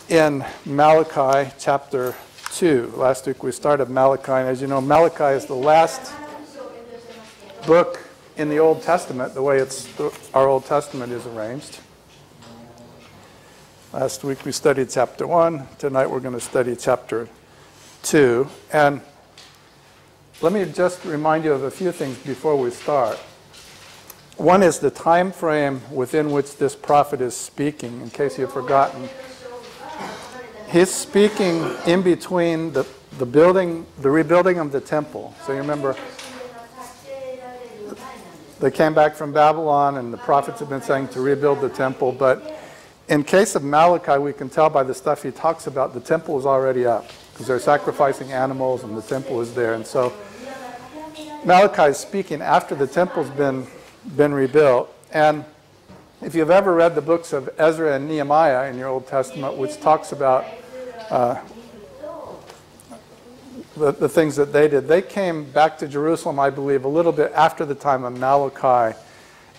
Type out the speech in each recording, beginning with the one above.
in Malachi chapter 2. Last week we started Malachi, and as you know, Malachi is the last book in the Old Testament, the way our Old Testament is arranged. Last week we studied chapter 1. Tonight we're going to study chapter 2. And let me just remind you of a few things before we start. One is the time frame within which this prophet is speaking, in case you've forgotten. He's speaking in between the rebuilding of the temple. So you remember, they came back from Babylon, and the prophets have been saying to rebuild the temple. But in case of Malachi, we can tell by the stuff he talks about, the temple is already up, because they're sacrificing animals, and the temple is there. And so Malachi is speaking after the temple's been rebuilt. And if you've ever read the books of Ezra and Nehemiah in your Old Testament, which talks about the things that they did, they came back to Jerusalem, I believe, a little bit after the time of Malachi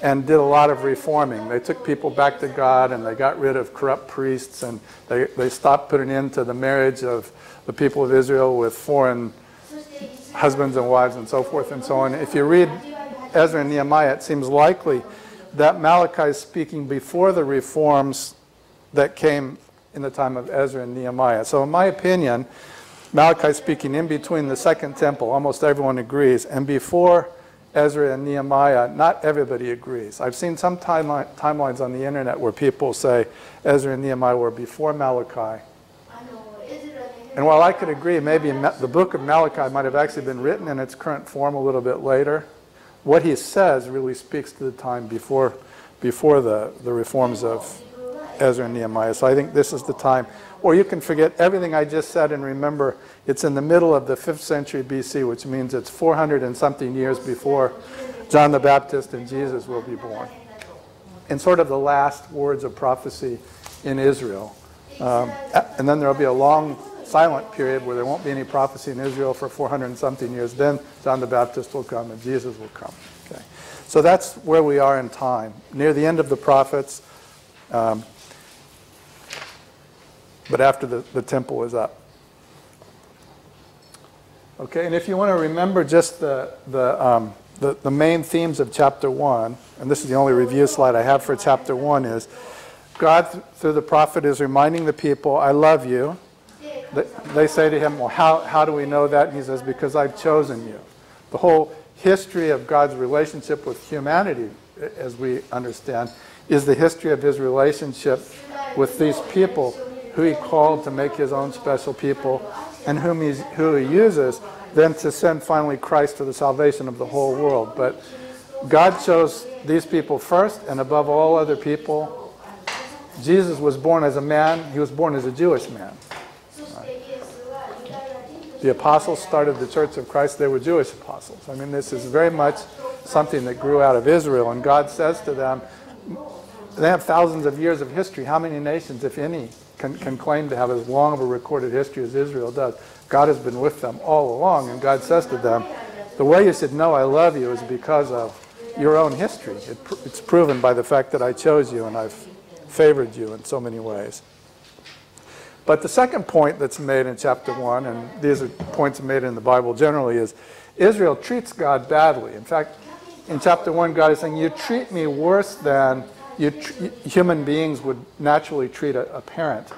and did a lot of reforming. They took people back to God, and they got rid of corrupt priests, and they stopped putting into the marriage of the people of Israel with foreign husbands and wives and so forth and so on. If you read Ezra and Nehemiah, it seems likely that Malachi is speaking before the reforms that came in the time of Ezra and Nehemiah. So in my opinion, Malachi is speaking in between the Second Temple, almost everyone agrees, and before Ezra and Nehemiah, not everybody agrees. I've seen some timelines on the internet where people say Ezra and Nehemiah were before Malachi. And while I could agree, maybe the book of Malachi might have actually been written in its current form a little bit later, what he says really speaks to the time before the reforms of Ezra and Nehemiah. So I think this is the time. Or you can forget everything I just said and remember it's in the middle of the 5th century BC, which means it's 400 and something years before John the Baptist and Jesus will be born. And sort of the last words of prophecy in Israel. And then there will be a long silent period where there won't be any prophecy in Israel for 400 and something years. Then John the Baptist will come and Jesus will come. Okay. So that's where we are in time, near the end of the prophets, but after the temple is up. Okay, and if you want to remember just the main themes of chapter 1, and this is the only review slide I have for chapter 1, is God, through the prophet, is reminding the people, I love you. They say to him, well, how do we know that? And he says, because I've chosen you. The whole history of God's relationship with humanity, as we understand, is the history of his relationship with these people who he called to make his own special people, and who he uses then to send finally Christ for the salvation of the whole world. But God chose these people first, and above all other people. Jesus was born as a man. He was born as a Jewish man. The apostles started the Church of Christ. They were Jewish apostles. I mean, this is very much something that grew out of Israel. And God says to them, they have thousands of years of history. How many nations, if any, can claim to have as long of a recorded history as Israel does? God has been with them all along. And God says to them, the way you should know I love you is because of your own history. It's proven by the fact that I chose you and I've favored you in so many ways. But the second point that's made in chapter 1, and these are points made in the Bible generally, is Israel treats God badly. In fact, in chapter 1, God is saying, you treat me worse than human beings would naturally treat a parent.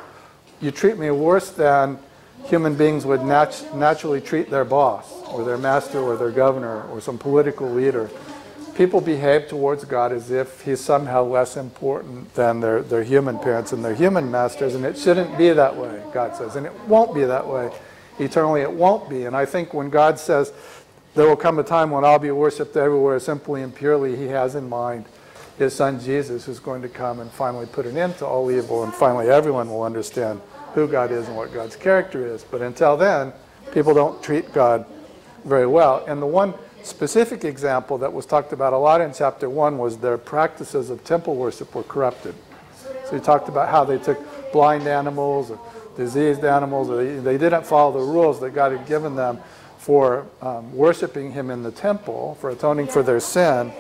You treat me worse than human beings would naturally treat their boss, or their master, or their governor, or some political leader. People behave towards God as if he's somehow less important than their human parents and their human masters, and it shouldn't be that way, God says. And it won't be that way. Eternally it won't be. And I think when God says there will come a time when I'll be worshipped everywhere simply and purely, he has in mind his son Jesus, who's going to come and finally put an end to all evil, and finally everyone will understand who God is and what God's character is. But until then, people don't treat God very well. And the one specific example that was talked about a lot in chapter 1 was their practices of temple worship were corrupted. So he talked about how they took blind animals or diseased animals, or they didn't follow the rules that God had given them for worshiping him in the temple, for atoning for their sin.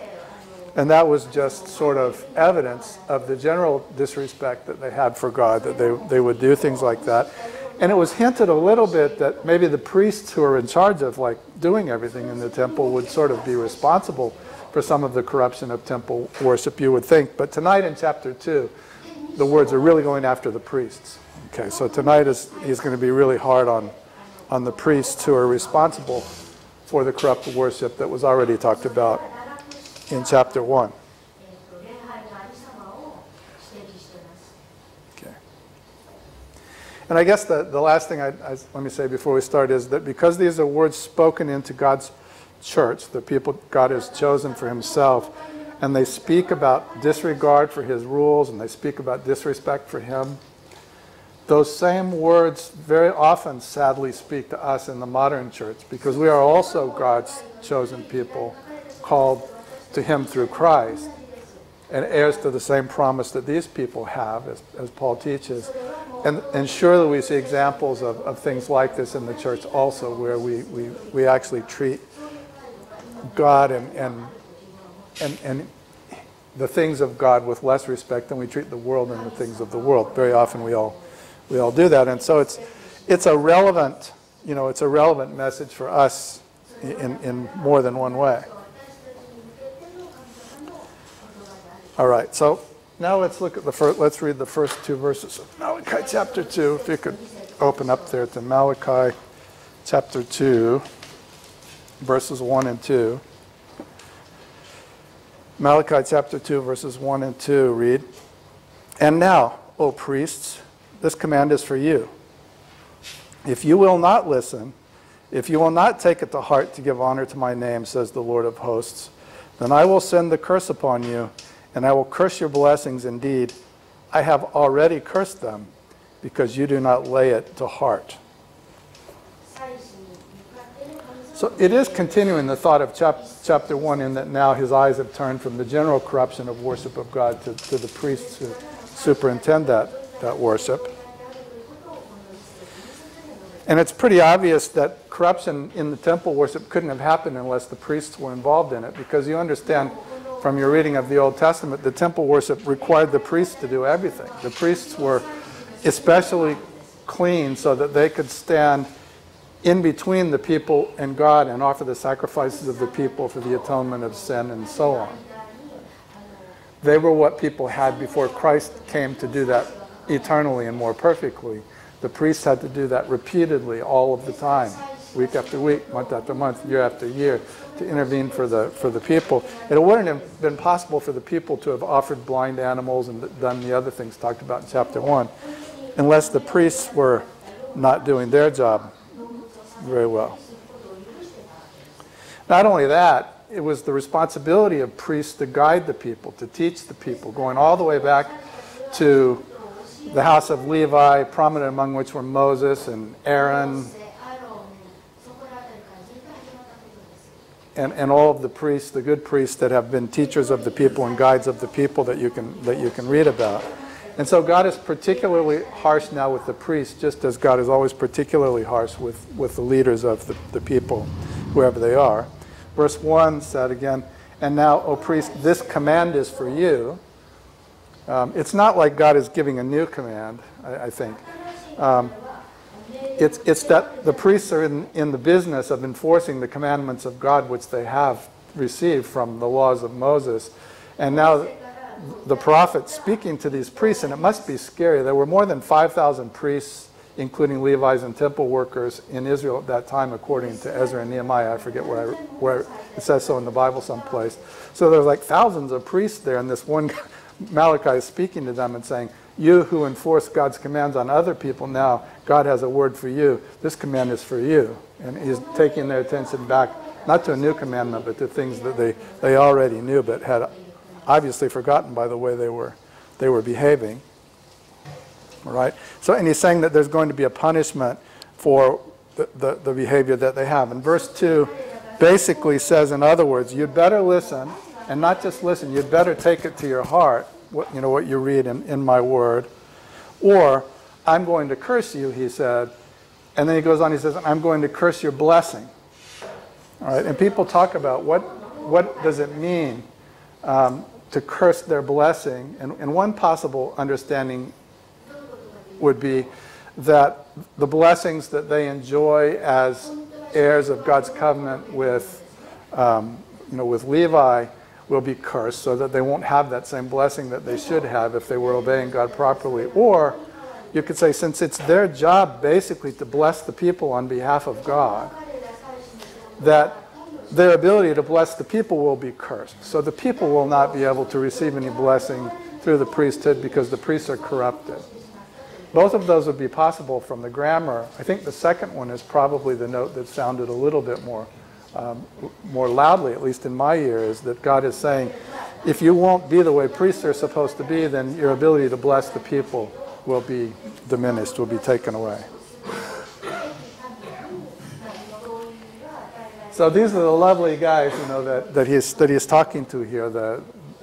And that was just sort of evidence of the general disrespect that they had for God, that they would do things like that. And it was hinted a little bit that maybe the priests who are in charge of like doing everything in the temple would sort of be responsible for some of the corruption of temple worship, you would think. But tonight in chapter 2, the words are really going after the priests. Okay, so tonight he's going to be really hard on the priests who are responsible for the corrupt worship that was already talked about in chapter 1. Okay. And I guess the last thing let me say before we start is that because these are words spoken into God's church, the people God has chosen for himself, and they speak about disregard for his rules and they speak about disrespect for him, those same words very often sadly speak to us in the modern church, because we are also God's chosen people, called to him through Christ, and heirs to the same promise that these people have, as Paul teaches. And surely we see examples of things like this in the church also, where we actually treat God and the things of God with less respect than we treat the world and the things of the world. Very often we all do that, and so it's a relevant, it's a relevant message for us in more than one way. All right, so now let's look at let's read the first 2 verses of Malachi chapter 2. If you could open up there to Malachi chapter 2, verses 1 and 2. Malachi chapter 2, verses 1 and 2 read, "And now, O priests, this command is for you. If you will not listen, if you will not take it to heart to give honor to my name, says the Lord of hosts, then I will send the curse upon you, and I will curse your blessings indeed. I have already cursed them, because you do not lay it to heart." So it is continuing the thought of chapter 1, in that now his eyes have turned from the general corruption of worship of God to the priests who superintend that worship. And it's pretty obvious that corruption in the temple worship couldn't have happened unless the priests were involved in it, because you understand from your reading of the Old Testament, the temple worship required the priests to do everything. The priests were especially clean so that they could stand in between the people and God and offer the sacrifices of the people for the atonement of sin and so on. They were what people had before Christ came to do that eternally and more perfectly. The priests had to do that repeatedly all of the time, week after week, month after month, year after year, to intervene for the people. It wouldn't have been possible for the people to have offered blind animals and done the other things talked about in chapter 1 unless the priests were not doing their job very well. Not only that, it was the responsibility of priests to guide the people, to teach the people, going all the way back to the house of Levi, prominent among which were Moses and Aaron, and all of the priests, the good priests that have been teachers of the people and guides of the people that you can read about. And so God is particularly harsh now with the priests, just as God is always particularly harsh with the leaders of the people, whoever they are. Verse 1 said again, "And now, O priest, this command is for you." It's not like God is giving a new command, I think. It's that the priests are in the business of enforcing the commandments of God, which they have received from the laws of Moses. And now the prophet speaking to these priests, and it must be scary. There were more than 5,000 priests, including Levites and temple workers, in Israel at that time, according to Ezra and Nehemiah. I forget where it says so in the Bible someplace. So there's like thousands of priests there, and this one Malachi is speaking to them and saying, "You who enforce God's commands on other people now, God has a word for you. This command is for you." And he's taking their attention back, not to a new commandment, but to things that they already knew, but had obviously forgotten by the way they were behaving. All right? So, and he's saying that there's going to be a punishment for the behavior that they have. And verse 2 basically says, in other words, you'd better listen, and not just listen, you'd better take it to your heart, what you read in my word, or I'm going to curse you, he said. And then he goes on, he says, I'm going to curse your blessing. All right? And people talk about what does it mean to curse their blessing. And one possible understanding would be that the blessings that they enjoy as heirs of God's covenant with, with Levi will be cursed, so that they won't have that same blessing that they should have if they were obeying God properly. Or you could say, since it's their job basically to bless the people on behalf of God, that their ability to bless the people will be cursed. So the people will not be able to receive any blessing through the priesthood because the priests are corrupted. Both of those would be possible from the grammar. I think the second one is probably the note that sounded a little bit more loudly, at least in my ears, that God is saying, if you won't be the way priests are supposed to be, then your ability to bless the people will be diminished, will be taken away. So these are the lovely guys, that he's talking to here.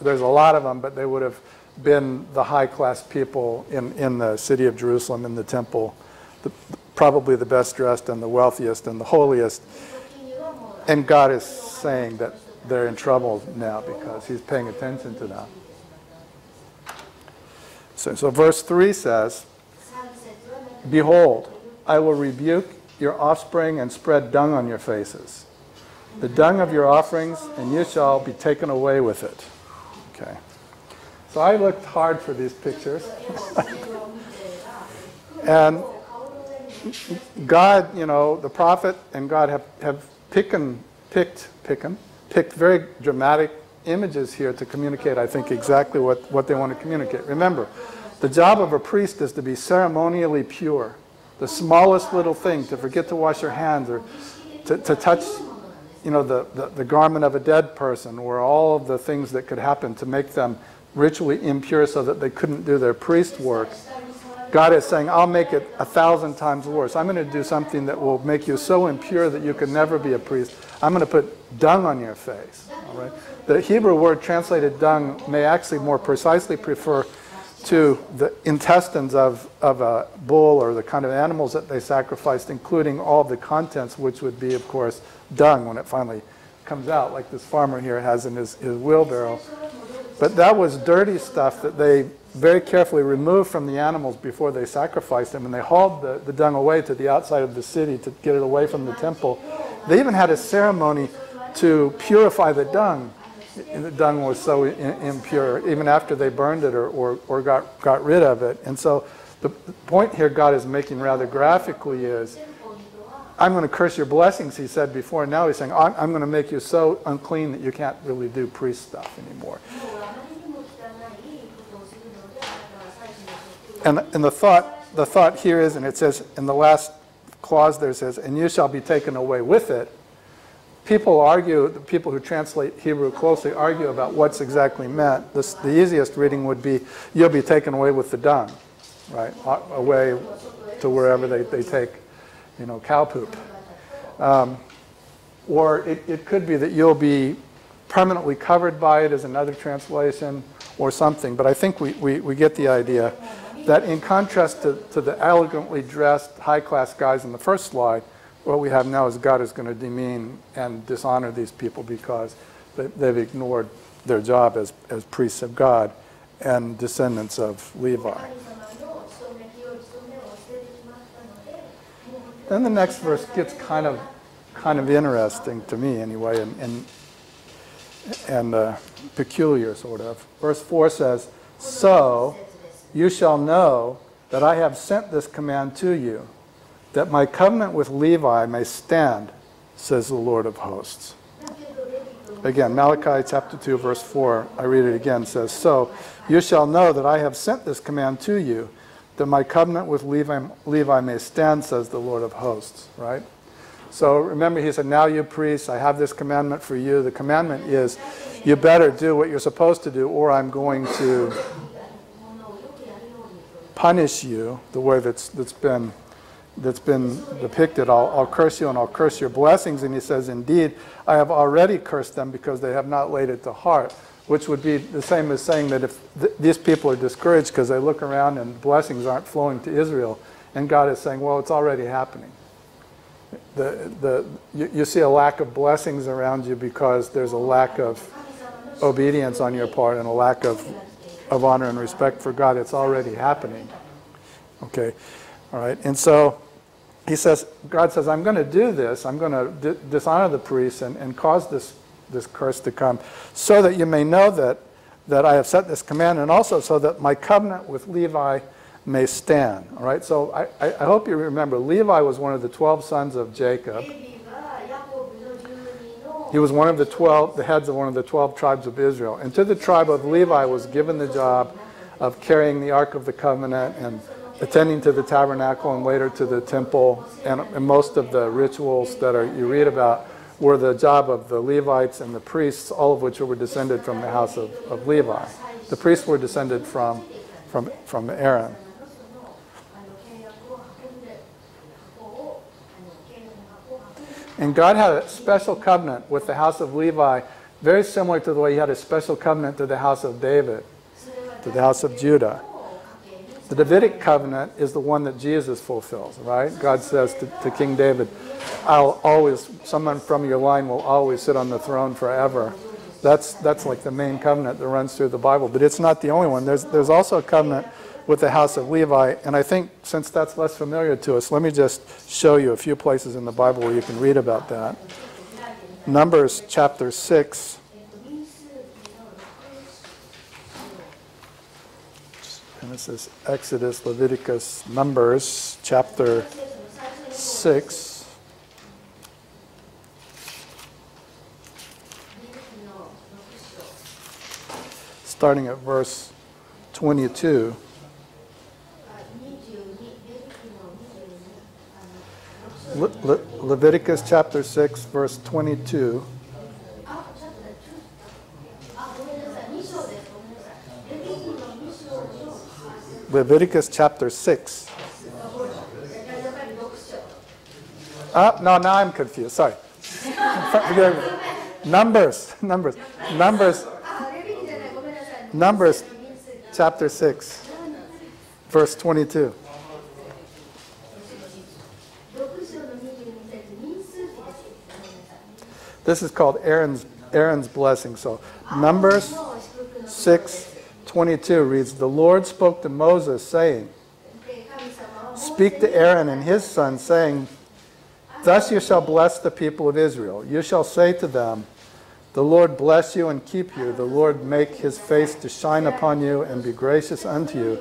There's a lot of them, but they would have been the high-class people in the city of Jerusalem, in the temple, probably the best dressed and the wealthiest and the holiest. And God is saying that they're in trouble now because he's paying attention to them. So verse 3 says, "Behold, I will rebuke your offspring and spread dung on your faces, the dung of your offerings, and you shall be taken away with it." Okay. So I looked hard for these pictures. And God, the prophet and God have picked very dramatic images here to communicate, I think, exactly what they want to communicate. Remember, the job of a priest is to be ceremonially pure. The smallest little thing, to forget to wash your hands or to touch the garment of a dead person, or all of the things that could happen to make them ritually impure so that they couldn't do their priest work. God is saying, I'll make it 1,000 times worse. I'm going to do something that will make you so impure that you can never be a priest. I'm going to put dung on your face. All right? The Hebrew word translated dung may actually more precisely refer to the intestines of a bull or the kind of animals that they sacrificed, including all the contents, which would be, of course, dung when it finally comes out, like this farmer here has in his wheelbarrow. But that was dirty stuff that they very carefully removed from the animals before they sacrificed them, and they hauled the dung away to the outside of the city to get it away from the temple. They even had a ceremony to purify the dung. The dung was so impure, even after they burned it or got rid of it. And so the point here God is making rather graphically is, I'm going to curse your blessings, he said before, and now he's saying, I'm going to make you so unclean that you can't really do priest stuff anymore. And the thought here is, and it says in the last clause there, it says, and you shall be taken away with it. People argue, the people who translate Hebrew closely argue about what's exactly meant. The easiest reading would be, you'll be taken away with the dung, right? Away to wherever they take, cow poop. Or it could be that you'll be permanently covered by it, as another translation, or something. But I think we get the idea that in contrast to the elegantly dressed high-class guys in the first slide, what we have now is God is going to demean and dishonor these people because they've ignored their job as priests of God and descendants of Levi. Then the next verse gets kind of interesting to me anyway, and peculiar sort of. Verse 4 says, "So you shall know that I have sent this command to you, that my covenant with Levi may stand, says the Lord of hosts." Again, Malachi chapter 2, verse 4, I read it again, says, "So you shall know that I have sent this command to you, that my covenant with Levi may stand, says the Lord of hosts." Right? So remember, he said, now you priests, I have this commandment for you. The commandment is, you better do what you're supposed to do, or I'm going to punish you the way that's been depicted. I'll curse you and I'll curse your blessings. And he says, indeed, I have already cursed them because they have not laid it to heart, which would be the same as saying that if these people are discouraged because they look around and blessings aren't flowing to Israel, and God is saying, well, it's already happening. You see a lack of blessings around you because there's a lack of obedience on your part and a lack of honor and respect for God. It's already happening. Okay, all right. And so he says, God says, I'm going to do this. I'm going to dishonor the priests and cause this curse to come, so that you may know that I have set this command, and also so that my covenant with Levi may stand. All right. So I hope you remember, Levi was one of the 12 sons of Jacob. He was one of the heads of one of the 12 tribes of Israel. And to the tribe of Levi was given the job of carrying the Ark of the Covenant and attending to the tabernacle and later to the temple. And most of the rituals that you read about were the job of the Levites and the priests, all of which were descended from the house of Levi. The priests were descended from Aaron. And God had a special covenant with the house of Levi, very similar to the way he had a special covenant to the house of David, to the house of Judah. The Davidic covenant is the one that Jesus fulfills, right? God says to King David, someone from your line will always sit on the throne forever. That's like the main covenant that runs through the Bible. But it's not the only one. There's also a covenant with the house of Levi. And I think since that's less familiar to us, let me just show you a few places in the Bible where you can read about that. Numbers chapter 6. Genesis, Exodus, Leviticus, Numbers chapter 6. Starting at verse 22. Leviticus chapter 6, verse 22. Leviticus chapter 6. No, now I'm confused. Sorry. Numbers chapter 6, verse 22. This is called Aaron's blessing. So Numbers 6:22 reads, "The Lord spoke to Moses, saying, Speak to Aaron and his sons, saying, Thus you shall bless the people of Israel. You shall say to them, The Lord bless you and keep you. The Lord make his face to shine upon you and be gracious unto you.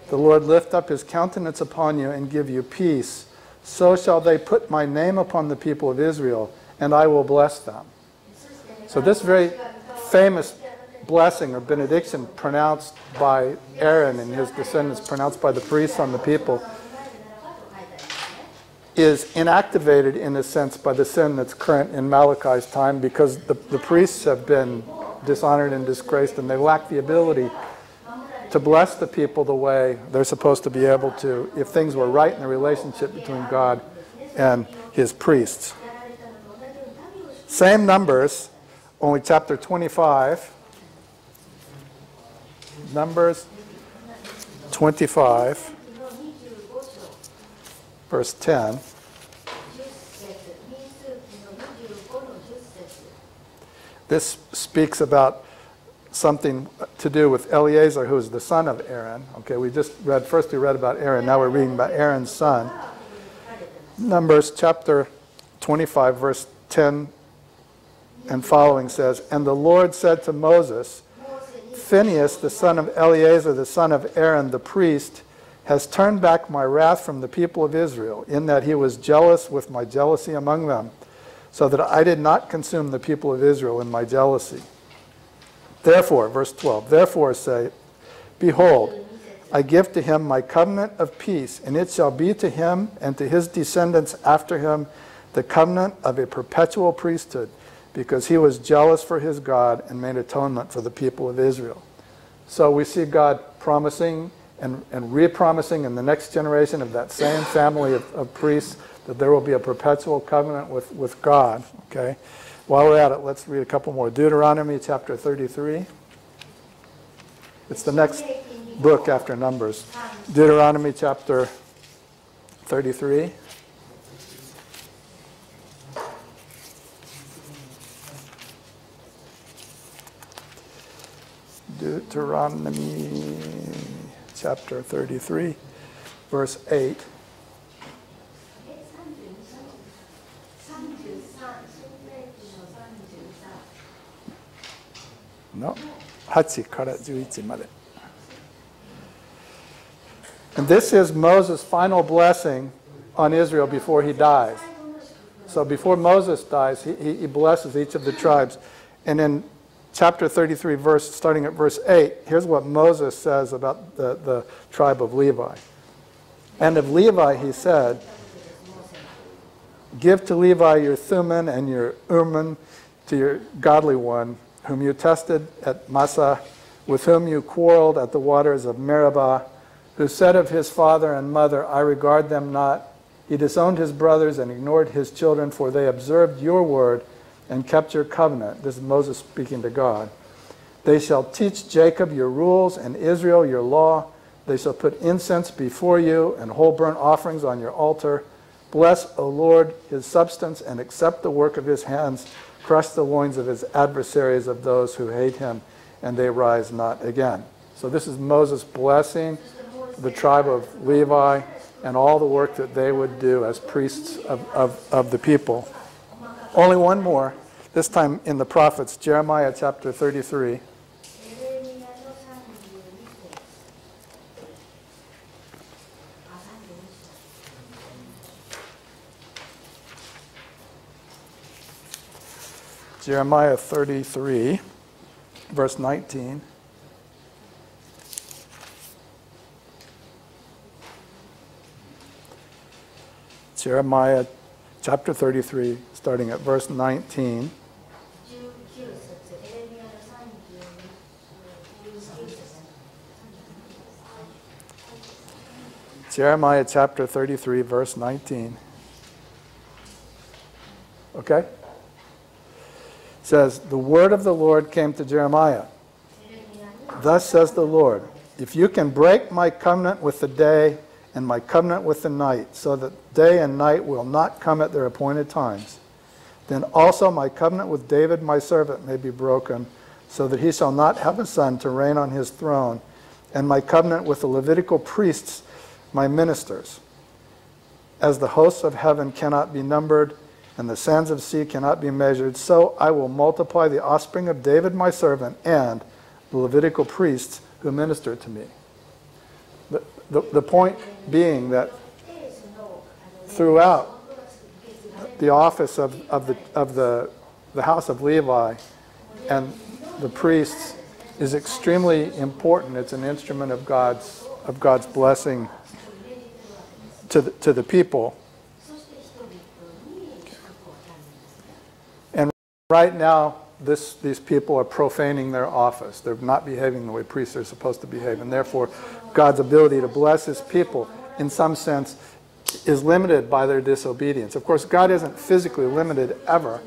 The Lord lift up his countenance upon you and give you peace. So shall they put my name upon the people of Israel, and I will bless them." So this very famous blessing or benediction pronounced by Aaron and his descendants, pronounced by the priests on the people, is inactivated in a sense by the sin that's current in Malachi's time, because the priests have been dishonored and disgraced, and they lack the ability to bless the people the way they're supposed to be able to if things were right in the relationship between God and his priests. Same Numbers, only chapter 25. Numbers 25, verse 10. This speaks about something to do with Eleazar, who is the son of Aaron. Okay, we read about Aaron. Now we're reading about Aaron's son. Numbers chapter 25, verse 10 and following says, "And the Lord said to Moses, Phinehas, the son of Eleazar, the son of Aaron, the priest, has turned back my wrath from the people of Israel, in that he was jealous with my jealousy among them, so that I did not consume the people of Israel in my jealousy. Therefore," verse 12, "therefore say, Behold, I give to him my covenant of peace, and it shall be to him and to his descendants after him the covenant of a perpetual priesthood, because he was jealous for his God and made atonement for the people of Israel." So we see God promising and re-promising in the next generation of that same family of priests that there will be a perpetual covenant with God. Okay. While we're at it, let's read a couple more. Deuteronomy chapter 33. It's the next book after Numbers. Deuteronomy chapter 33. Deuteronomy chapter 33, verse 8. No, 8から11まで. And this is Moses' final blessing on Israel before he dies. So before Moses dies, he blesses each of the tribes. And in chapter 33, starting at verse 8, here's what Moses says about the tribe of Levi. And of Levi he said, give to Levi your Thummim and your Urim to your godly one, whom you tested at Massah, with whom you quarreled at the waters of Meribah, who said of his father and mother, I regard them not. He disowned his brothers and ignored his children, for they observed your word and kept your covenant. This is Moses speaking to God. They shall teach Jacob your rules and Israel your law. They shall put incense before you and whole burnt offerings on your altar. Bless, O Lord, his substance and accept the work of his hands. Crush the loins of his adversaries, of those who hate him, and they rise not again. So this is Moses blessing the tribe of Levi and all the work that they would do as priests of the people. Only one more, this time in the prophets, Jeremiah chapter 33. Jeremiah 33, verse 19. Jeremiah chapter 33, starting at verse 19. Jeremiah chapter 33, verse 19. Okay? It says, the word of the Lord came to Jeremiah. Thus says the Lord, if you can break my covenant with the day and my covenant with the night, so that day and night will not come at their appointed times, then also my covenant with David my servant may be broken, so that he shall not have a son to reign on his throne, and my covenant with the Levitical priests, my ministers. As the hosts of heaven cannot be numbered, and the sands of sea cannot be measured, so I will multiply the offspring of David my servant and the Levitical priests who minister to me. The point being that throughout the office of the house of Levi and the priests is extremely important. It's an instrument of God's blessing to the people. And right now, these people are profaning their office. They're not behaving the way priests are supposed to behave, and therefore God's ability to bless his people, in some sense, is limited by their disobedience. Of course, God isn't physically limited ever,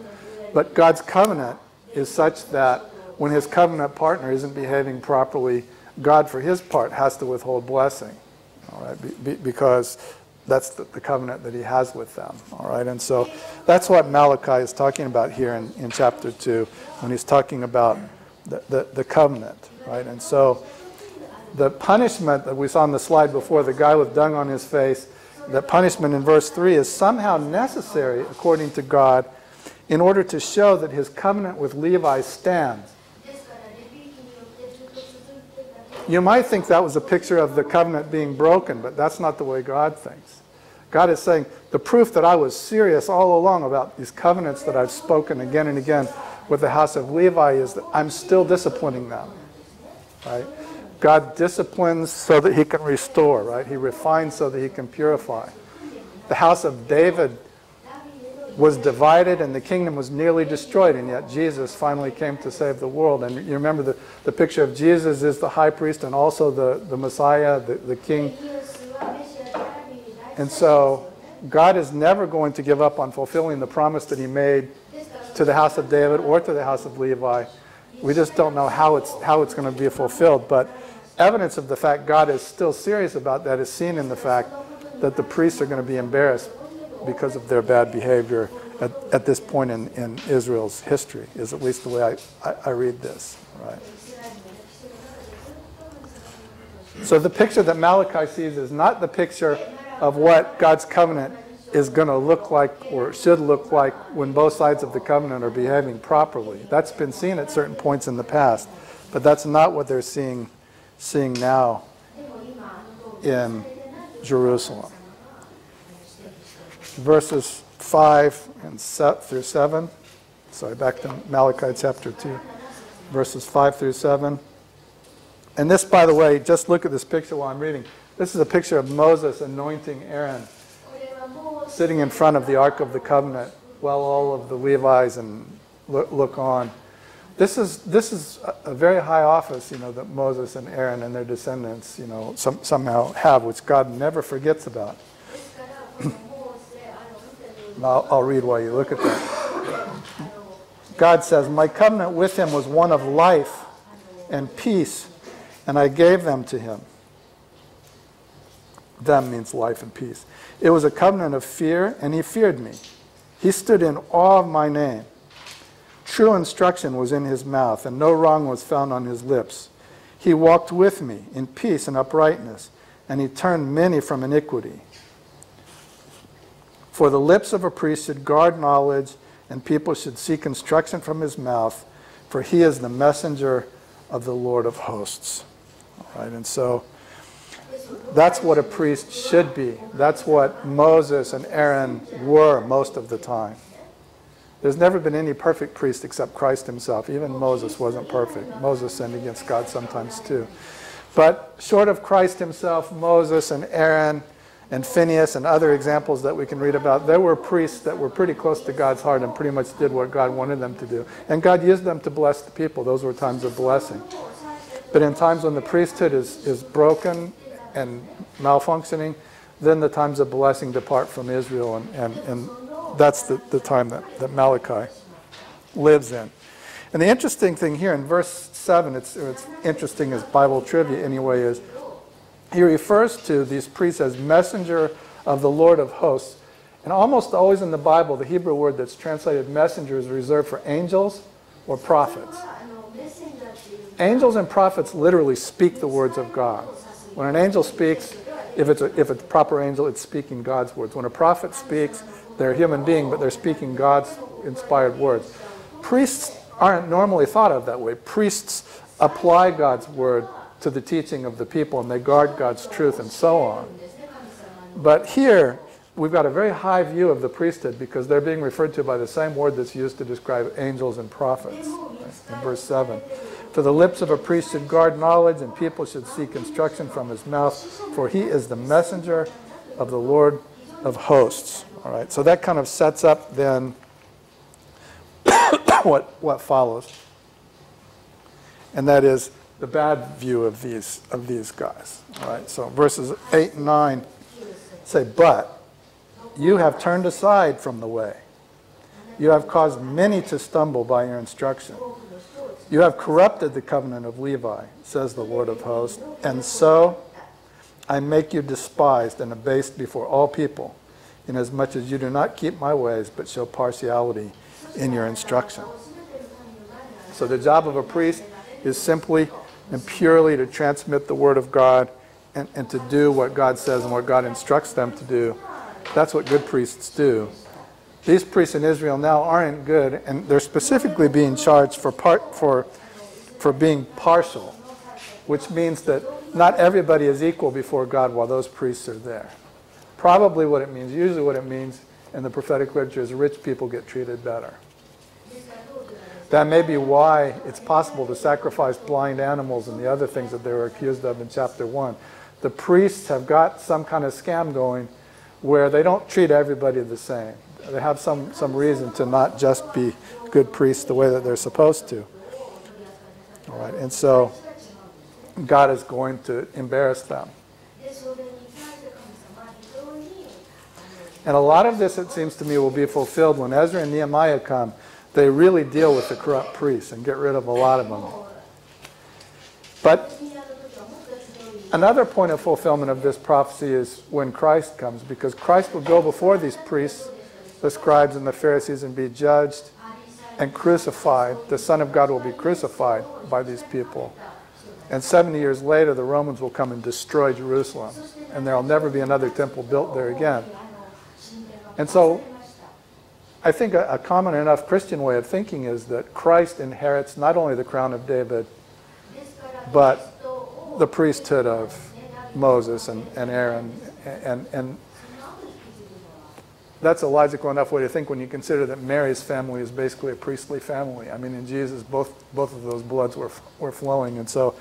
but God's covenant is such that when his covenant partner isn't behaving properly, God, for his part, has to withhold blessing, all right, because that's the covenant that he has with them, all right? And so that's what Malachi is talking about here in chapter 2, when he's talking about the covenant, right? And so the punishment that we saw on the slide before, the guy with dung on his face, the punishment in verse 3 is somehow necessary, according to God, in order to show that his covenant with Levi stands. You might think that was a picture of the covenant being broken, but that's not the way God thinks. God is saying, the proof that I was serious all along about these covenants that I've spoken again and again with the house of Levi is that I'm still disciplining them, right? God disciplines so that he can restore, right? He refines so that he can purify. The house of David was divided and the kingdom was nearly destroyed, and yet Jesus finally came to save the world. And you remember the picture of Jesus is the high priest and also the Messiah, the king. And so God is never going to give up on fulfilling the promise that he made to the house of David or to the house of Levi. We just don't know how it's going to be fulfilled. But evidence of the fact God is still serious about that is seen in the fact that the priests are going to be embarrassed because of their bad behavior at this point in Israel's history, is at least the way I read this. Right? So the picture that Malachi sees is not the picture of what God's covenant is going to look like or should look like when both sides of the covenant are behaving properly. That's been seen at certain points in the past, but that's not what they're seeing now in Jerusalem. Verses 5 and through 7. Sorry, back to Malachi chapter 2. Verses 5 through 7. And this, by the way, just look at this picture while I'm reading. This is a picture of Moses anointing Aaron, sitting in front of the Ark of the Covenant while all of the Levites and look on. This is a very high office, that Moses and Aaron and their descendants, somehow have, which God never forgets about. I'll read while you look at that. God says, "My covenant with him was one of life and peace, and I gave them to him." Them means life and peace. "It was a covenant of fear, and he feared me. He stood in awe of my name. True instruction was in his mouth, and no wrong was found on his lips. He walked with me in peace and uprightness, and he turned many from iniquity. For the lips of a priest should guard knowledge, and people should seek instruction from his mouth, for he is the messenger of the Lord of hosts." All right, and so that's what a priest should be. That's what Moses and Aaron were most of the time. There's never been any perfect priest except Christ himself. Even Moses wasn't perfect. Moses sinned against God sometimes too. But short of Christ himself, Moses and Aaron and Phineas and other examples that we can read about, there were priests that were pretty close to God's heart and pretty much did what God wanted them to do. And God used them to bless the people. Those were times of blessing. But in times when the priesthood is broken and malfunctioning, then the times of blessing depart from Israel, and that's the time that Malachi lives in. And the interesting thing here in verse 7, it's interesting as Bible trivia anyway, is he refers to these priests as messenger of the Lord of hosts. And almost always in the Bible, the Hebrew word that's translated messenger is reserved for angels or prophets. Angels and prophets literally speak the words of God. When an angel speaks, if it's a proper angel, it's speaking God's words. When a prophet speaks, they're a human being, but they're speaking God's inspired words. Priests aren't normally thought of that way. Priests apply God's word to the teaching of the people, and they guard God's truth and so on. But here, we've got a very high view of the priesthood because they're being referred to by the same word that's used to describe angels and prophets. In verse 7. "For the lips of a priest should guard knowledge, and people should seek instruction from his mouth, for he is the messenger of the Lord of hosts." All right, so that kind of sets up then what follows. And that is the bad view of these guys. All right, so verses 8 and 9 say, "But you have turned aside from the way. You have caused many to stumble by your instruction. You have corrupted the covenant of Levi, says the Lord of hosts, and so I make you despised and abased before all people, inasmuch as you do not keep my ways, but show partiality in your instruction." So the job of a priest is simply and purely to transmit the word of God and to do what God says and what God instructs them to do. That's what good priests do. These priests in Israel now aren't good, and they're specifically being charged for being partial, which means that not everybody is equal before God while those priests are there. Probably what it means, usually what it means in the prophetic literature is rich people get treated better. That may be why it's possible to sacrifice blind animals and the other things that they were accused of in chapter 1. The priests have got some kind of scam going where they don't treat everybody the same. They have some reason to not just be good priests the way that they're supposed to. All right, and so God is going to embarrass them. And a lot of this, it seems to me, will be fulfilled when Ezra and Nehemiah come. They really deal with the corrupt priests and get rid of a lot of them. But another point of fulfillment of this prophecy is when Christ comes, because Christ will go before these priests, the scribes and the Pharisees, and be judged and crucified. The Son of God will be crucified by these people. And 70 years later, the Romans will come and destroy Jerusalem. And there will never be another temple built there again. And so I think a common enough Christian way of thinking is that Christ inherits not only the crown of David, but the priesthood of Moses and Aaron. And that's a logical enough way to think when you consider that Mary's family is basically a priestly family. I mean, in Jesus, both of those bloods were flowing. And so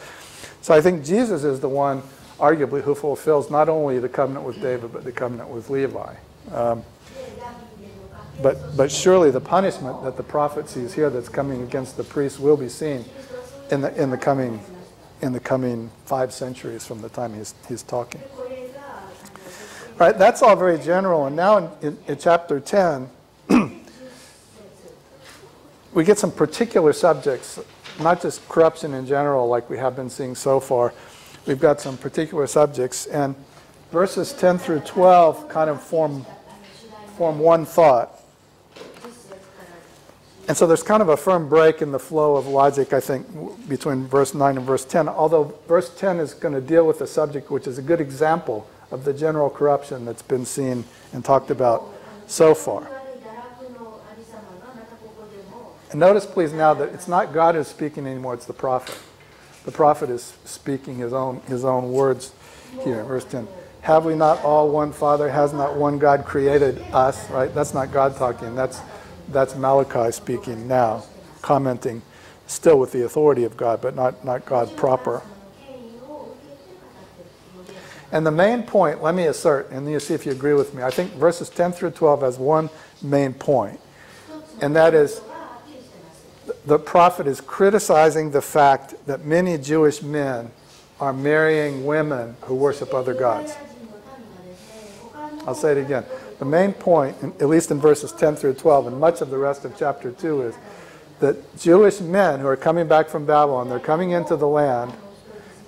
I think Jesus is the one, arguably, who fulfills not only the covenant with David, but the covenant with Levi. But surely the punishment that the prophet sees here that's coming against the priests will be seen in the coming 5 centuries from the time he's talking. All right, that's all very general. And now in chapter 10, we get some particular subjects, not just corruption in general like we have been seeing so far. We've got some particular subjects. And verses 10 through 12 kind of form one thought. And so there's kind of a firm break in the flow of logic, I think, between verse 9 and verse 10, although verse 10 is going to deal with a subject which is a good example of the general corruption that's been seen and talked about so far. And notice, please, now that it's not God who's speaking anymore, it's the prophet. The prophet is speaking his own words here, verse 10. Have we not all one Father? Has not one God created us? Right? That's not God talking. That's Malachi speaking now, commenting still with the authority of God, but not God proper. And the main point, let me assert, and you see if you agree with me, I think verses 10 through 12 has one main point, and that is the prophet is criticizing the fact that many Jewish men are marrying women who worship other gods. I'll say it again. The main point, at least in verses 10 through 12, and much of the rest of chapter 2, is that Jewish men who are coming back from Babylon, they're coming into the land,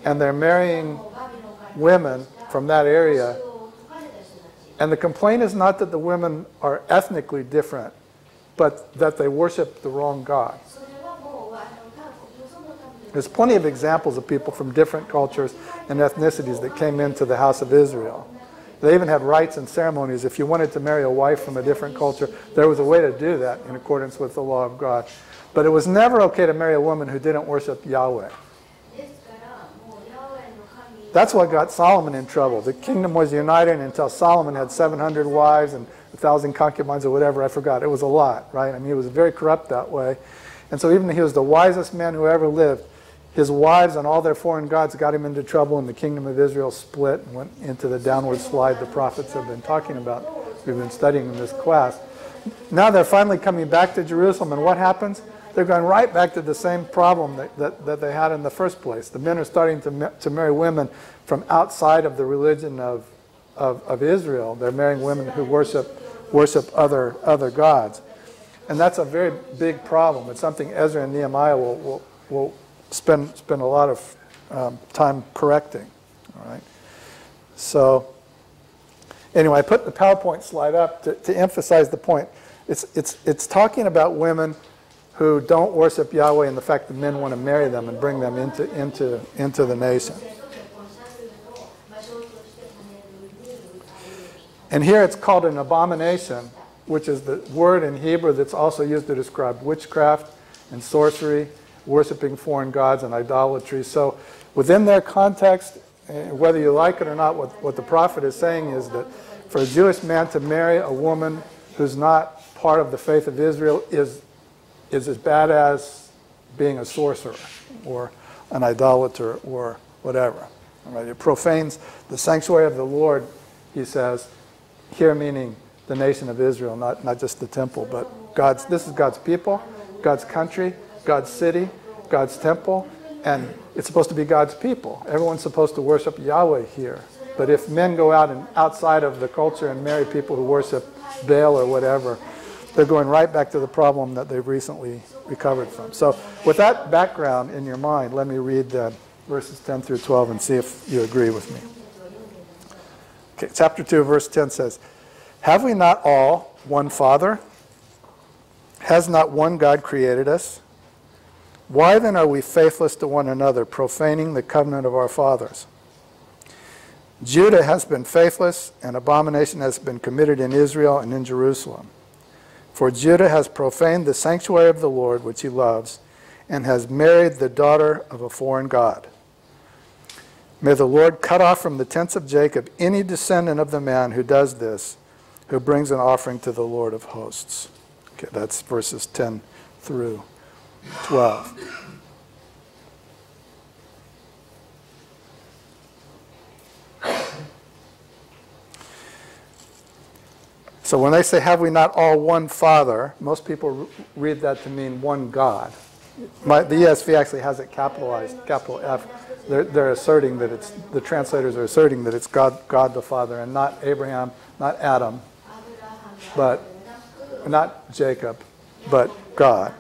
and they're marrying women from that area. And the complaint is not that the women are ethnically different, but that they worship the wrong God. There's plenty of examples of people from different cultures and ethnicities that came into the house of Israel. They even had rites and ceremonies. If you wanted to marry a wife from a different culture, there was a way to do that in accordance with the law of God. But it was never okay to marry a woman who didn't worship Yahweh. That's what got Solomon in trouble. The kingdom was united until Solomon had 700 wives and 1,000 concubines or whatever. I forgot. It was a lot, right? I mean, he was very corrupt that way. And so even though he was the wisest man who ever lived, his wives and all their foreign gods got him into trouble, and the kingdom of Israel split and went into the downward slide the prophets have been talking about. We've been studying in this class. Now they're finally coming back to Jerusalem, and what happens? They're going right back to the same problem that they had in the first place. The men are starting to marry women from outside of the religion of Israel. They're marrying women who worship other gods. And that's a very big problem. It's something Ezra and Nehemiah will spend a lot of time correcting. All right. So anyway, I put the PowerPoint slide up to emphasize the point. It's talking about women who don't worship Yahweh and the fact that men want to marry them and bring them into the nation. And here it's called an abomination, which is the word in Hebrew that's also used to describe witchcraft and sorcery, worshiping foreign gods and idolatry. So within their context, whether you like it or not, what the prophet is saying is that for a Jewish man to marry a woman who's not part of the faith of Israel is as bad as being a sorcerer or an idolater or whatever. All right? It profanes the sanctuary of the Lord, he says, here meaning the nation of Israel, not just the temple, but this is God's people, God's country, God's city, God's temple, and it's supposed to be God's people. Everyone's supposed to worship Yahweh here. But if men go out and outside of the culture and marry people who worship Baal or whatever, they're going right back to the problem that they've recently recovered from. So with that background in your mind, let me read verses 10 through 12 and see if you agree with me. Okay, chapter 2, verse 10 says, have we not all one Father? Has not one God created us? Why then are we faithless to one another, profaning the covenant of our fathers? Judah has been faithless, and abomination has been committed in Israel and in Jerusalem. For Judah has profaned the sanctuary of the Lord, which he loves, and has married the daughter of a foreign god. May the Lord cut off from the tents of Jacob any descendant of the man who does this, who brings an offering to the Lord of hosts. Okay, that's verses 10 through 12. So when they say, have we not all one Father, most people read that to mean one God. The ESV actually has it capitalized, capital F. They're asserting that it's, the translators are asserting that it's God the Father, and not Abraham, not Adam, but not Jacob, but God.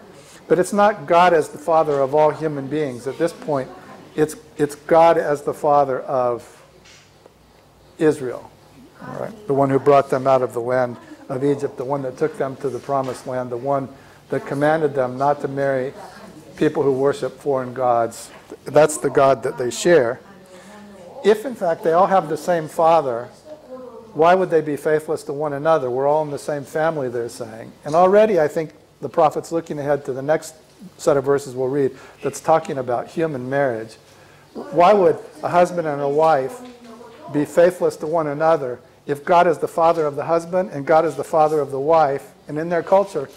But it's not God as the Father of all human beings. At this point, it's God as the Father of Israel. All right? The one who brought them out of the land of Egypt, the one that took them to the promised land, the one that commanded them not to marry people who worship foreign gods. That's the God that they share. If, in fact, they all have the same Father, why would they be faithless to one another? We're all in the same family, they're saying. And already, I think, the prophet's looking ahead to the next set of verses we'll read that's talking about human marriage. Why would a husband and a wife be faithless to one another if God is the father of the husband and God is the father of the wife? And in their culture,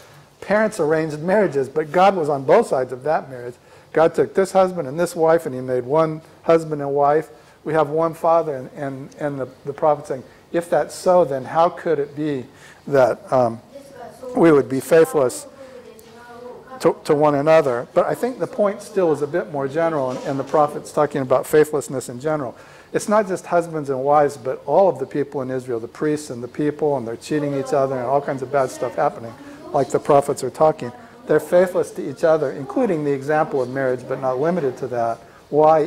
parents arranged marriages, but God was on both sides of that marriage. God took this husband and this wife, and he made one husband and wife. We have one Father, and the prophet saying, if that's so, then how could it be that we would be faithless to one another? But I think the point still is a bit more general, and the prophet's talking about faithlessness in general. It's not just husbands and wives, but all of the people in Israel, the priests and the people, and they're cheating each other, and all kinds of bad stuff happening, like the prophets are talking. They're faithless to each other, including the example of marriage, but not limited to that. Why,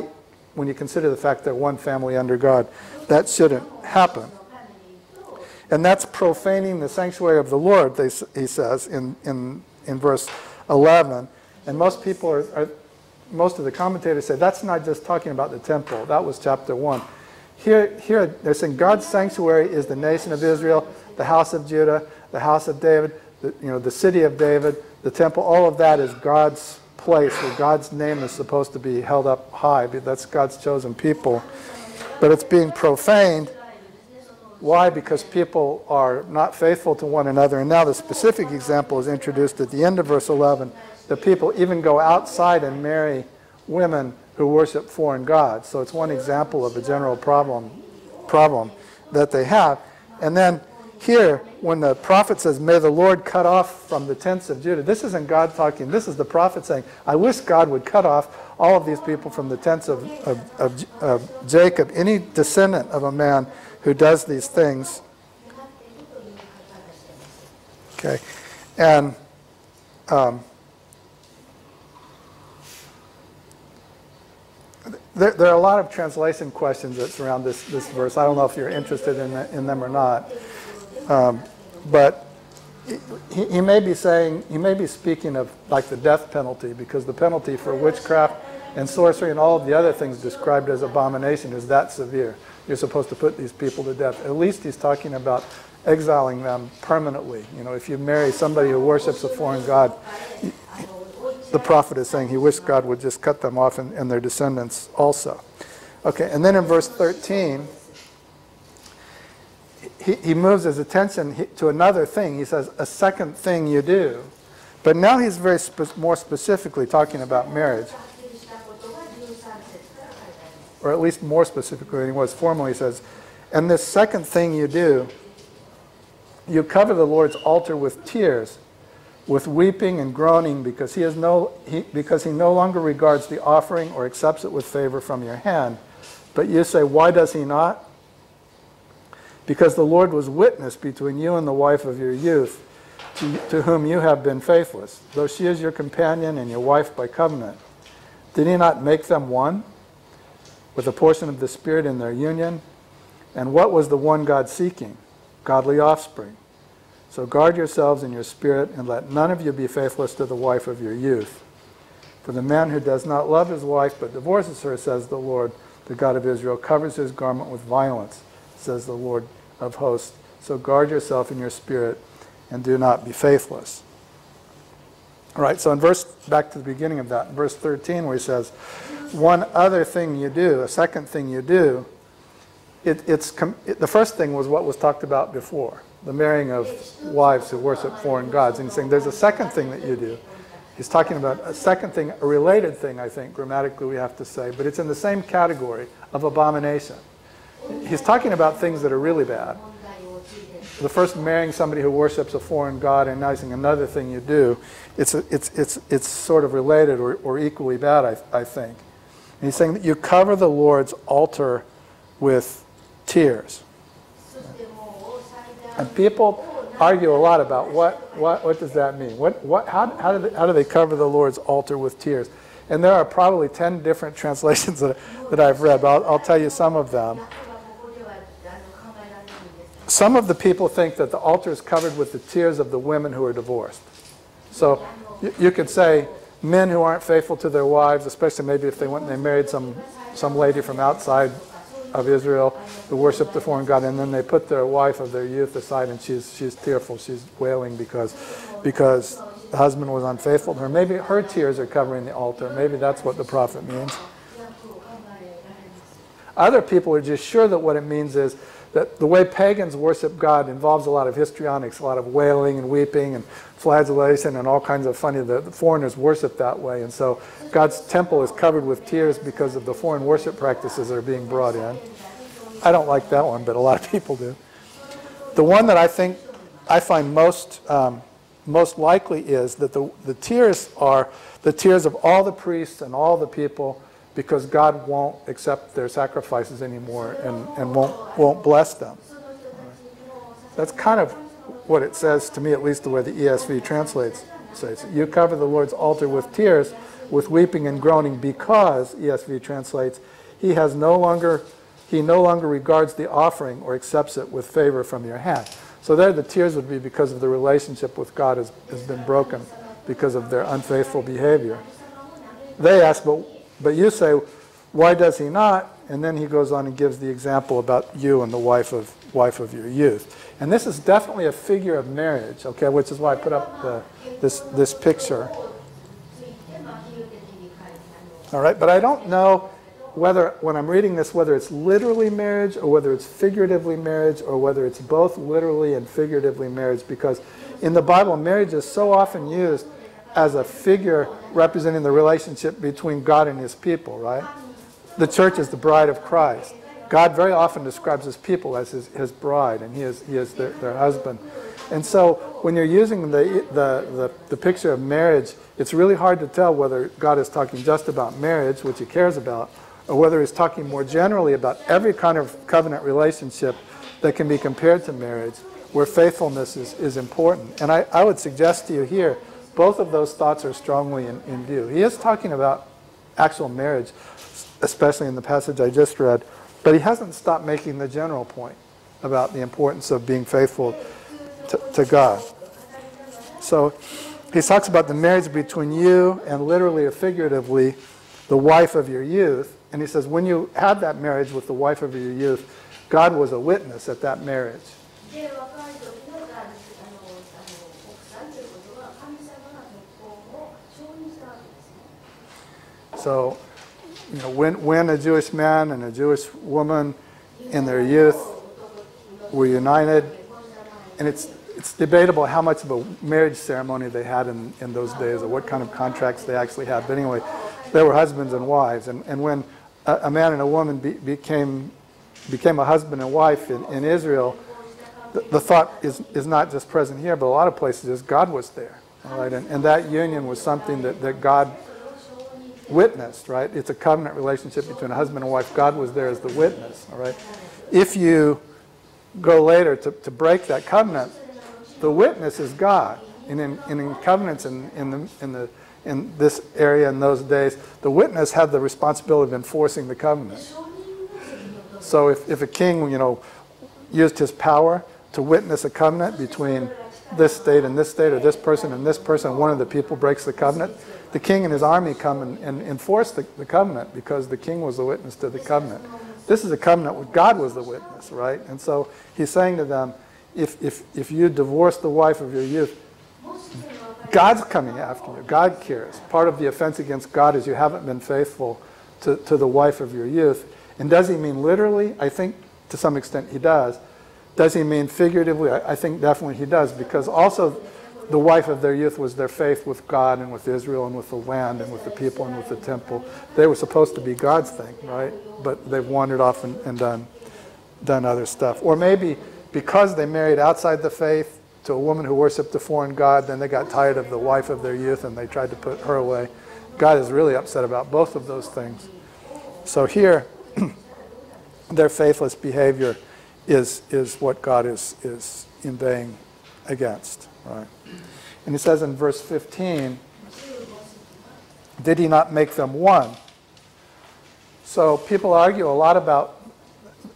when you consider the fact they're one family under God, that shouldn't happen. And that's profaning the sanctuary of the Lord, he says in verse 11. And most people most of the commentators say that's not just talking about the temple. That was chapter 1. Here they're saying God's sanctuary is the nation of Israel, the house of Judah, the house of David, the city of David, the temple. All of that is God's place where God's name is supposed to be held up high. That's God's chosen people. But it's being profaned. Why? Because people are not faithful to one another. And now the specific example is introduced at the end of verse 11. The people even go outside and marry women who worship foreign gods. So it's one example of a general problem that they have. And then here, when the prophet says, may the Lord cut off from the tents of Judah, this isn't God talking. This is the prophet saying, I wish God would cut off all of these people from the tents of Jacob, any descendant of a man who does these things. Okay. And there are a lot of translation questions that surround this verse. I don't know if you're interested in them or not. But he may be saying, he may be speaking of like the death penalty, because the penalty for witchcraft and sorcery and all of the other things described as abomination is that severe. You're supposed to put these people to death. At least he's talking about exiling them permanently. If you marry somebody who worships a foreign god, the prophet is saying he wished God would just cut them off and their descendants also. Okay, and then in verse 13, he moves his attention to another thing. He says, a second thing you do. But now he's very more specifically talking about marriage. Or at least more specifically than he was formerly. He says, and this second thing you do, you cover the Lord's altar with tears, with weeping and groaning, because he no longer regards the offering or accepts it with favor from your hand. But you say, why does he not? Because the Lord was witness between you and the wife of your youth, to whom you have been faithless, though she is your companion and your wife by covenant. Did he not make them one, with a portion of the Spirit in their union? And what was the one God seeking? Godly offspring. So guard yourselves in your spirit, and let none of you be faithless to the wife of your youth. For the man who does not love his wife but divorces her, says the Lord, the God of Israel, covers his garment with violence, says the Lord of hosts. So guard yourself in your spirit and do not be faithless. All right, so back to the beginning of that, in verse 13, where he says, one other thing you do, a second thing you do, the first thing was what was talked about before, the marrying of wives who worship foreign gods. And he's saying there's a second thing that you do. He's talking about a second thing, a related thing, I think, grammatically we have to say, but it's in the same category of abomination. He's talking about things that are really bad. The first, marrying somebody who worships a foreign god, and now he's saying another thing you do, it's sort of related or equally bad, I think. And he's saying that you cover the Lord's altar with tears. And people argue a lot about what does that mean? How do they cover the Lord's altar with tears? And there are probably 10 different translations that I've read, but I'll tell you some of them. Some of the people think that the altar is covered with the tears of the women who are divorced. So you could say men who aren't faithful to their wives, especially maybe if they went and they married some lady from outside of Israel who worshiped the foreign god, and then they put their wife of their youth aside, and she's tearful, she's wailing because the husband was unfaithful to her. Maybe her tears are covering the altar. Maybe that's what the prophet means. Other people are just sure that what it means is that the way pagans worship God involves a lot of histrionics, a lot of wailing and weeping and flagellation and all kinds of funny. The foreigners worship that way, and so God's temple is covered with tears because of the foreign worship practices that are being brought in. I don't like that one, but a lot of people do. The one that I find most likely is that the tears are the tears of all the priests and all the people, because God won't accept their sacrifices anymore and won't bless them. That's kind of what it says to me, at least the way the ESV translates. Says, you cover the Lord's altar with tears, with weeping and groaning, because, ESV translates, he no longer regards the offering or accepts it with favor from your hand. So there the tears would be because of the relationship with God has been broken because of their unfaithful behavior. They ask, but you say, why does he not? And then he goes on and gives the example about you and the wife of your youth. And this is definitely a figure of marriage, okay, which is why I put up this picture. All right, but I don't know whether, when I'm reading this, whether it's literally marriage or whether it's figuratively marriage or whether it's both literally and figuratively marriage, because in the Bible, marriage is so often used as a figure representing the relationship between God and his people, right? The church is the bride of Christ. God very often describes his people as his bride, and he is their husband. And so when you're using the picture of marriage, it's really hard to tell whether God is talking just about marriage, which he cares about, or whether he's talking more generally about every kind of covenant relationship that can be compared to marriage, where faithfulness is important. And I would suggest to you here, both of those thoughts are strongly in view. He is talking about actual marriage, especially in the passage I just read, but he hasn't stopped making the general point about the importance of being faithful to God. So he talks about the marriage between you and, literally or figuratively, the wife of your youth. And he says when you had that marriage with the wife of your youth, God was a witness at that marriage. So, when a Jewish man and a Jewish woman in their youth were united, and it's debatable how much of a marriage ceremony they had in those days, or what kind of contracts they actually had. But anyway, they were husbands and wives. And when a man and a woman became a husband and wife in Israel, the thought is not just present here, but a lot of places is God was there. All right? And that union was something that God witnessed, right? It's a covenant relationship between a husband and wife. God was there as the witness, all right? If you go later to break that covenant, the witness is God. And in covenants in this area in those days, the witness had the responsibility of enforcing the covenant. So if a king, used his power to witness a covenant between this state and this state, or this person and this person, one of the people breaks the covenant, the king and his army come and enforce the covenant, because the king was the witness to the covenant. This is a covenant where God was the witness, right? And so he's saying to them, if you divorce the wife of your youth, God's coming after you. God cares. Part of the offense against God is you haven't been faithful to the wife of your youth. And does he mean literally? I think to some extent he does. Does he mean figuratively? I think definitely he does, because also the wife of their youth was their faith with God and with Israel and with the land and with the people and with the temple. They were supposed to be God's thing, right? But they've wandered off and done other stuff. Or maybe because they married outside the faith to a woman who worshipped a foreign god, then they got tired of the wife of their youth and they tried to put her away. God is really upset about both of those things. So here, their faithless behavior is what God is inveighing against, right? And he says in verse 15, did he not make them one? So people argue a lot about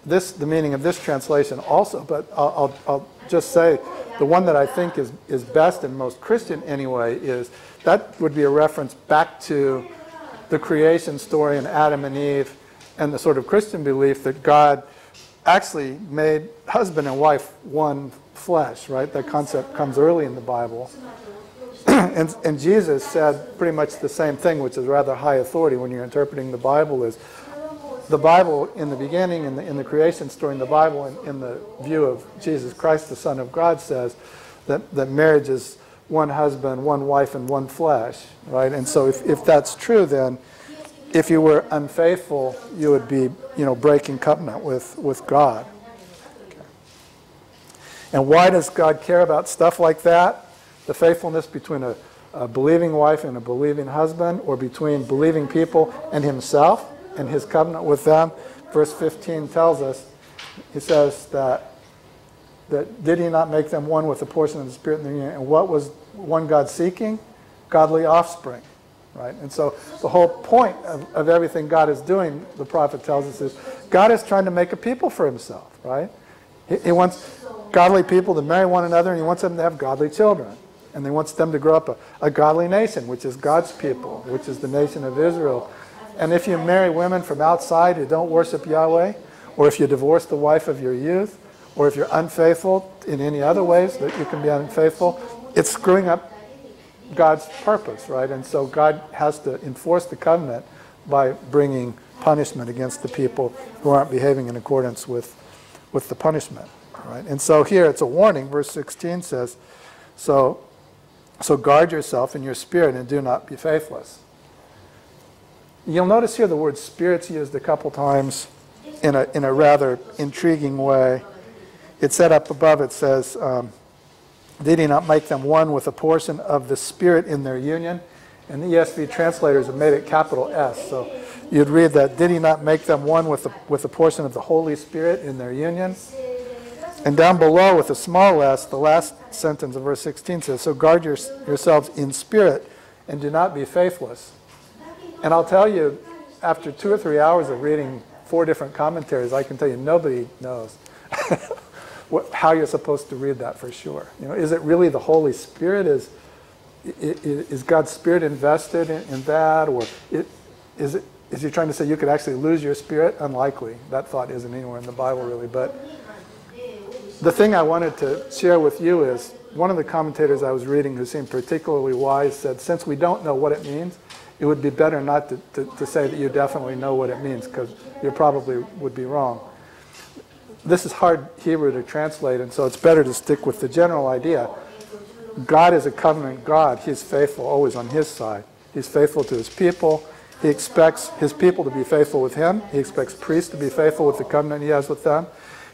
this, the meaning of this translation also, but I'll just say the one that I think is best and most Christian anyway is that would be a reference back to the creation story in Adam and Eve and the sort of Christian belief that God actually made husband and wife one flesh, right? That concept comes early in the Bible. and Jesus said pretty much the same thing, which is rather high authority when you're interpreting the Bible, is the Bible in the beginning, in the creation story in the Bible, in the view of Jesus Christ, the Son of God, says that marriage is one husband, one wife, and one flesh, right? And so if that's true, then if you were unfaithful, you would be, breaking covenant with God. Okay. And why does God care about stuff like that? The faithfulness between a believing wife and a believing husband, or between believing people and himself and his covenant with them. Verse 15 tells us, he says that did he not make them one with the portion of the Spirit in the union? And what was one God seeking? Godly offspring. Right? And so the whole point of everything God is doing, the prophet tells us, is God is trying to make a people for himself, right? He wants godly people to marry one another, and he wants them to have godly children. And he wants them to grow up a godly nation, which is God's people, which is the nation of Israel. And if you marry women from outside who don't worship Yahweh, or if you divorce the wife of your youth, or if you're unfaithful in any other ways that you can be unfaithful, it's screwing up God's purpose, right? And so God has to enforce the covenant by bringing punishment against the people who aren't behaving in accordance with the punishment, right? And so here it's a warning. Verse 16 says, so guard yourself in your spirit and do not be faithless. You'll notice here the word spirit's used a couple times in a rather intriguing way. It's set up above, it says, did he not make them one with a portion of the Spirit in their union? And the ESV translators have made it capital S. So you'd read that, did he not make them one with a portion of the Holy Spirit in their union? And down below with a small s, the last sentence of verse 16 says, so guard yourselves in spirit and do not be faithless. And I'll tell you, after 2 or 3 hours of reading 4 different commentaries, I can tell you nobody knows how you're supposed to read that for sure. Is it really the Holy Spirit? Is God's Spirit invested in that? Or is he trying to say you could actually lose your spirit? Unlikely. That thought isn't anywhere in the Bible really. But the thing I wanted to share with you is, one of the commentators I was reading who seemed particularly wise said, since we don't know what it means, it would be better not to say that you definitely know what it means, because you probably would be wrong. This is hard Hebrew to translate, and so it's better to stick with the general idea. God is a covenant God. He's faithful always on his side. He's faithful to his people. He expects his people to be faithful with him. He expects priests to be faithful with the covenant he has with them.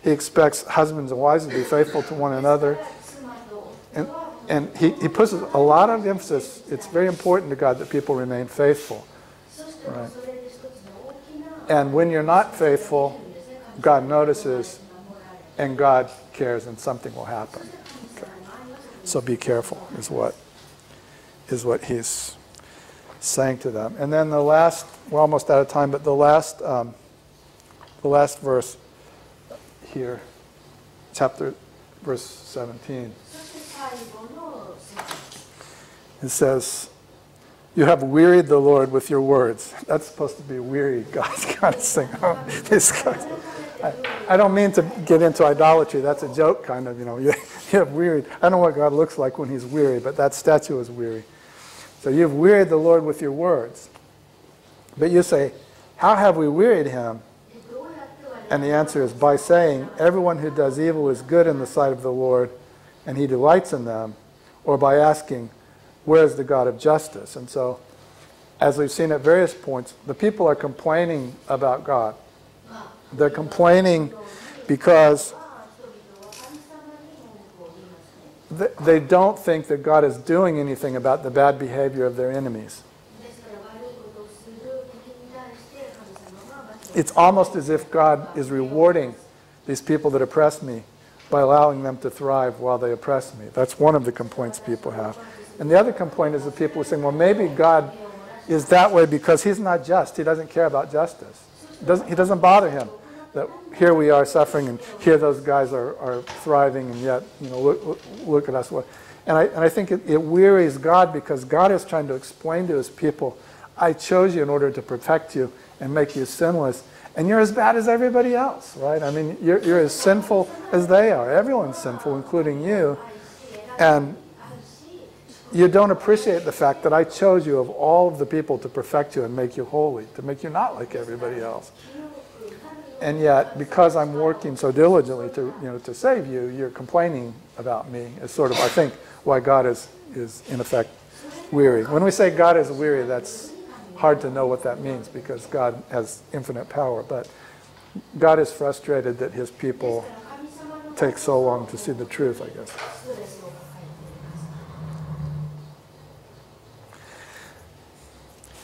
He expects husbands and wives to be faithful to one another. And he puts a lot of emphasis. It's very important to God that people remain faithful. Right? And when you're not faithful, God notices and God cares, and something will happen. Okay. So be careful is what he's saying to them. And then the last, we're almost out of time, but the last verse here, verse 17. It says, you have wearied the Lord with your words. That's supposed to be weary. God's kind of saying, oh, this guy. I don't mean to get into idolatry. That's a joke, kind of, You have wearied. I don't know what God looks like when he's weary, but that statue is weary. So you've wearied the Lord with your words. But you say, how have we wearied him? And the answer is by saying, everyone who does evil is good in the sight of the Lord, and he delights in them. Or by asking, where is the God of justice? And so, as we've seen at various points, the people are complaining about God. They're complaining because they don't think that God is doing anything about the bad behavior of their enemies. It's almost as if God is rewarding these people that oppress me by allowing them to thrive while they oppress me. That's one of the complaints people have. And the other complaint is that people are saying, well, maybe God is that way because he's not just. He doesn't care about justice. He doesn't bother him that here we are suffering and here those guys are thriving, and yet, look at us. And I think it wearies God because God is trying to explain to his people, I chose you in order to protect you and make you sinless. And you're as bad as everybody else, right? I mean, you're as sinful as they are. Everyone's sinful, including you. And you don't appreciate the fact that I chose you of all of the people to perfect you and make you holy, to make you not like everybody else. And yet, because I'm working so diligently to save you, you're complaining about me. It's sort of, I think, why God is in effect weary. When we say God is weary, that's hard to know what that means because God has infinite power. But God is frustrated that his people take so long to see the truth, I guess.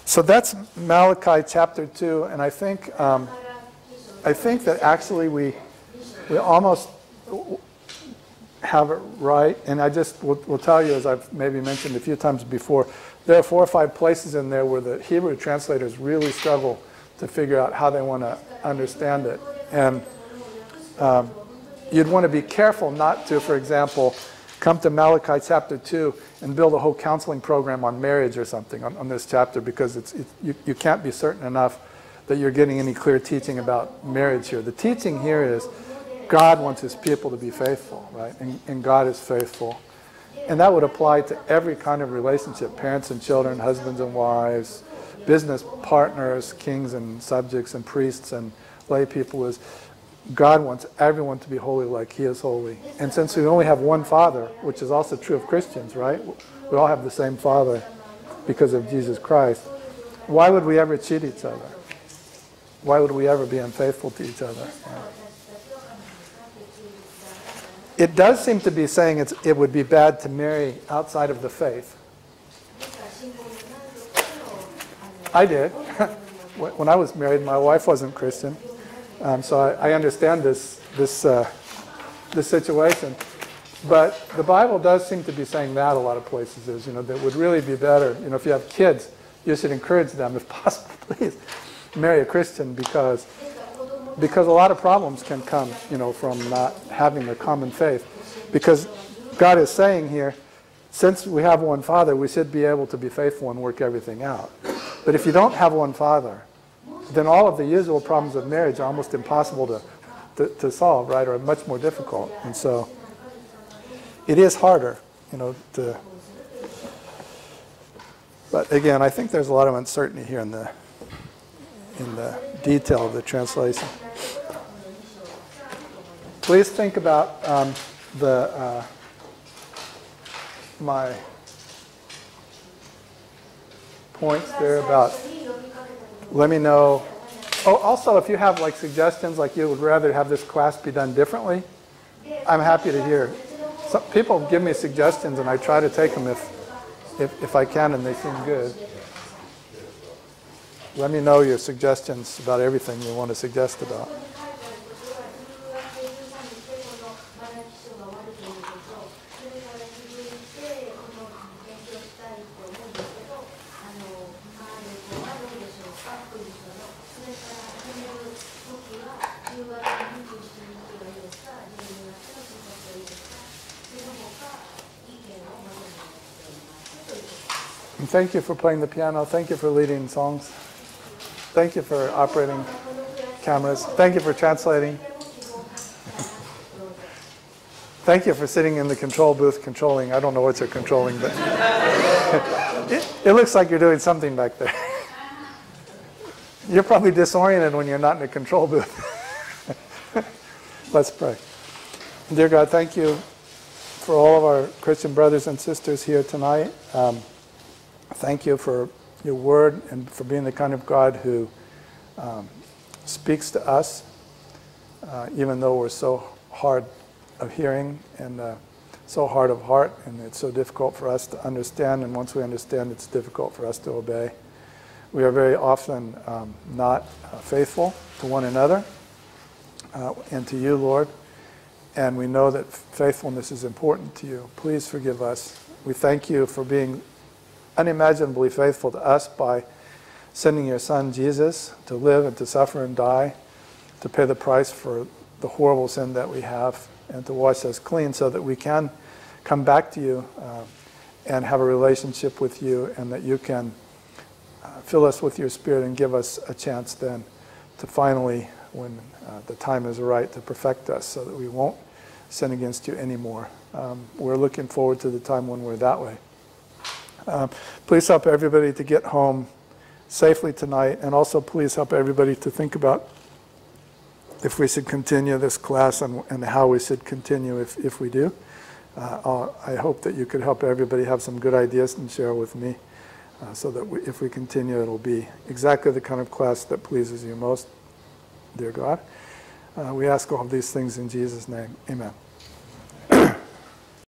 So that's Malachi chapter 2, and I think that actually we almost have it right, and I just will tell you, as I've maybe mentioned a few times before, there are 4 or 5 places in there where the Hebrew translators really struggle to figure out how they want to understand it. And you'd want to be careful not to, for example, come to Malachi chapter 2 and build a whole counseling program on marriage or something on this chapter, because you can't be certain enough that you're getting any clear teaching about marriage here. The teaching here is God wants his people to be faithful, right? And God is faithful. And that would apply to every kind of relationship, parents and children, husbands and wives, business partners, kings and subjects, and priests and lay people. God wants everyone to be holy like he is holy. And since we only have one Father, which is also true of Christians, right? We all have the same Father because of Jesus Christ. Why would we ever cheat each other? Why would we ever be unfaithful to each other? It does seem to be saying it would be bad to marry outside of the faith. I did. When I was married, my wife wasn't Christian. So I understand this situation. But the Bible does seem to be saying that a lot of places is, that would really be better. If you have kids, you should encourage them, if possible, please, marry a Christian because a lot of problems can come, from not having a common faith. Because God is saying here, since we have one Father, we should be able to be faithful and work everything out. But if you don't have one Father, then all of the usual problems of marriage are almost impossible to solve, right? Or much more difficult. And so it is harder, but again, I think there's a lot of uncertainty here in the detail of the translation. Please think about my points there about, let me know. Oh, also, if you have suggestions, you would rather have this class be done differently, I'm happy to hear. Some people give me suggestions and I try to take them if I can and they seem good. Let me know your suggestions about everything you want to suggest about. And thank you for playing the piano. Thank you for leading songs. Thank you for operating cameras. Thank you for translating. Thank you for sitting in the control booth controlling. I don't know what you're controlling, but it looks like you're doing something back there. You're probably disoriented when you're not in a control booth. Let's pray. Dear God, thank you for all of our Christian brothers and sisters here tonight. Thank you for your word and for being the kind of God who speaks to us, even though we're so hard of hearing and so hard of heart, and it's so difficult for us to understand, and once we understand, it's difficult for us to obey. We are very often not faithful to one another and to you, Lord, and we know that faithfulness is important to you. Please forgive us. We thank you for being unimaginably faithful to us by sending your Son, Jesus, to live and to suffer and die, to pay the price for the horrible sin that we have, and to wash us clean so that we can come back to you and have a relationship with you, and that you can fill us with your Spirit and give us a chance then to finally, when the time is right, to perfect us so that we won't sin against you anymore. We're looking forward to the time when we're that way. Please help everybody to get home safely tonight, and also please help everybody to think about if we should continue this class and how we should continue if we do. I hope that you could help everybody have some good ideas and share with me so that if we continue, it'll be exactly the kind of class that pleases you most, dear God. We ask all of these things in Jesus' name. Amen.